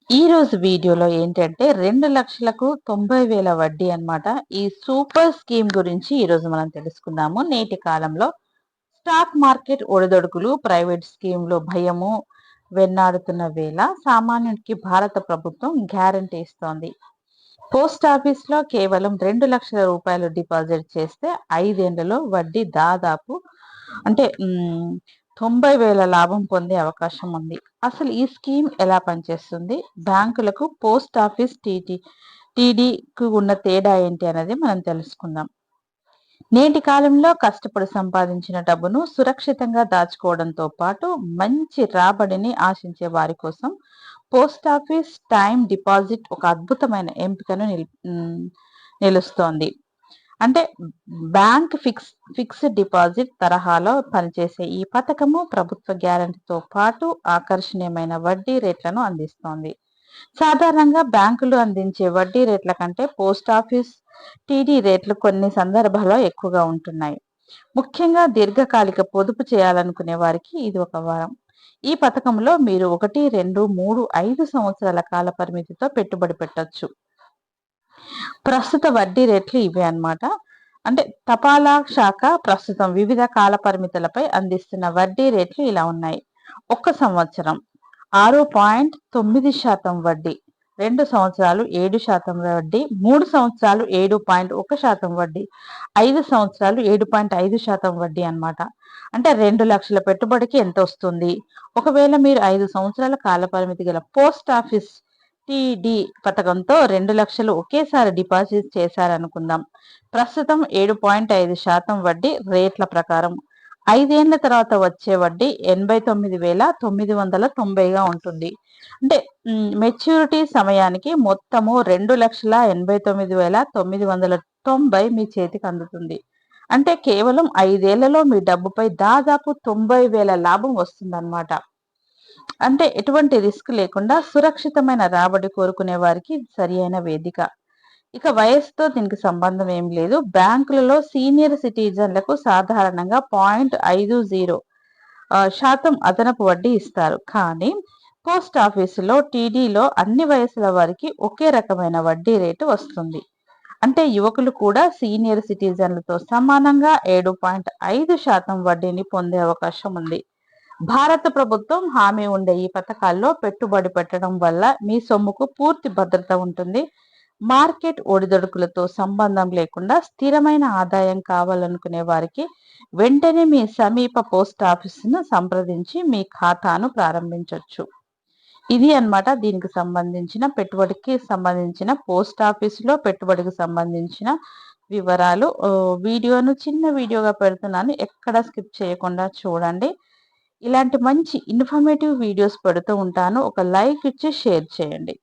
ఈ రోజు వీడియోలో ఏంటంటే 2,00,000కు 90,000 వడ్డీ అన్నమాట. ఈ సూపర్ స్కీమ్ గురించి ఈరోజు మనం తెలుసుకుందాము. నేటి కాలంలో స్టాక్ మార్కెట్ ఒడిదొడుకులు, ప్రైవేట్ స్కీమ్‌లో భయము వెన్నాడుతున్న వేళ సామాన్యుడికి భారత ప్రభుత్వం గ్యారంటీ ఇస్తోంది. పోస్ట్ ఆఫీస్‌లో కేవలం రూ. 2,00,000 డిపాజిట్ చేస్తే 5 ఏళ్లలో వడ్డీ దాదాపు అంటే 90,000 లాభం పొందే అవకాశం ఉంది. అసలు ఈ స్కీమ్ ఎలా పనిచేస్తుంది? బ్యాంకులకు, పోస్ట్ ఆఫీస్, టీడీకి ఉన్న తేడా ఏంటి అనేది మనం తెలుసుకుందాం. నేటి కాలంలో కష్టపడి సంపాదించిన డబ్బును సురక్షితంగా దాచుకోవడంతో పాటు మంచి రాబడిని ఆశించే వారి కోసం పోస్ట్ ఆఫీస్ టైమ్ డిపాజిట్ ఒక అద్భుతమైన ఎంపికను నిలుస్తోంది. అంటే బ్యాంక్ ఫిక్స్డ్ డిపాజిట్ తరహాలో పనిచేసే ఈ పథకము ప్రభుత్వ గ్యారంటీతో పాటు ఆకర్షణీయమైన వడ్డీ రేట్లను అందిస్తోంది. సాధారణంగా బ్యాంకులు అందించే వడ్డీ రేట్ల కంటే పోస్ట్ ఆఫీస్ టీడీ రేట్లు కొన్ని సందర్భాల్లో ఎక్కువగా ఉంటున్నాయి. ముఖ్యంగా దీర్ఘకాలిక పొదుపు చేయాలనుకునే వారికి ఇది ఒక వరం. ఈ పథకంలో మీరు 1, 2, 3, 5 సంవత్సరాల కాల పరిమితితో పెట్టుబడి పెట్టొచ్చు. ప్రస్తుత వడ్డీ రేట్లు ఇవే అన్నమాట. అంటే తపాలా శాఖ ప్రస్తుతం వివిధ కాల పరిమితులపై అందిస్తున్న వడ్డీ రేట్లు ఇలా ఉన్నాయి. 1 సంవత్సరం 6.9% వడ్డీ, 2 సంవత్సరాలు 7% వడ్డీ, 3 సంవత్సరాలు 7.1% వడ్డీ, 5 సంవత్సరాలు 7.5% వడ్డీ అన్నమాట. అంటే 2,00,000 పెట్టుబడికి ఎంత వస్తుంది? ఒకవేళ మీరు 5 సంవత్సరాల కాల పరిమితి గల పోస్ట్ ఆఫీస్ టీడీ పథకంతో 2,00,000 ఒకేసారి డిపాజిట్ చేశారనుకుందాం. ప్రస్తుతం 7.5% వడ్డీ రేట్ల ప్రకారం 5 ఏళ్ల తర్వాత వచ్చే వడ్డీ 89,990గా ఉంటుంది. అంటే మెచ్యూరిటీ సమయానికి మొత్తము 2,89,990 మీ చేతికి అందుతుంది. అంటే కేవలం 5 ఏళ్లలో మీ డబ్బుపై దాదాపు 90,000 లాభం వస్తుందన్నమాట. అంటే ఎటువంటి రిస్క్ లేకుండా సురక్షితమైన రాబడి కోరుకునే వారికి సరియైన వేదిక. ఇక వయసుతో దీనికి సంబంధం ఏం లేదు. బ్యాంకులలో సీనియర్ సిటిజన్లకు సాధారణంగా 0.50% అదనపు వడ్డీ ఇస్తారు. కానీ పోస్ట్ ఆఫీసులో టీడీలో అన్ని వయసుల వారికి ఒకే రకమైన వడ్డీ రేటు వస్తుంది. అంటే యువకులు కూడా సీనియర్ సిటిజన్లతో సమానంగా 7.5% వడ్డీని పొందే అవకాశం ఉంది. భారత ప్రభుత్వం హామీ ఉండే ఈ పథకాల్లో పెట్టుబడి పెట్టడం వల్ల మీ సొమ్ముకు పూర్తి భద్రత ఉంటుంది. మార్కెట్ ఒడిదొడుకులతో సంబంధం లేకుండా స్థిరమైన ఆదాయం కావాలనుకునే వారికి వెంటనే మీ సమీప పోస్ట్ ఆఫీసును సంప్రదించి మీ ఖాతాను ప్రారంభించవచ్చు. ఇది అన్నమాట దీనికి సంబంధించిన పెట్టుబడికి సంబంధించిన పోస్ట్ ఆఫీసులో పెట్టుబడికి సంబంధించిన వివరాలు. వీడియోను చిన్న వీడియోగా పెడుతున్నాను, ఎక్కడ స్కిప్ చేయకుండా చూడండి. ఇలాంటి మంచి ఇన్ఫర్మేటివ్ వీడియోస్ పెడుతూ ఉంటాను. ఒక లైక్ ఇచ్చి షేర్ చేయండి.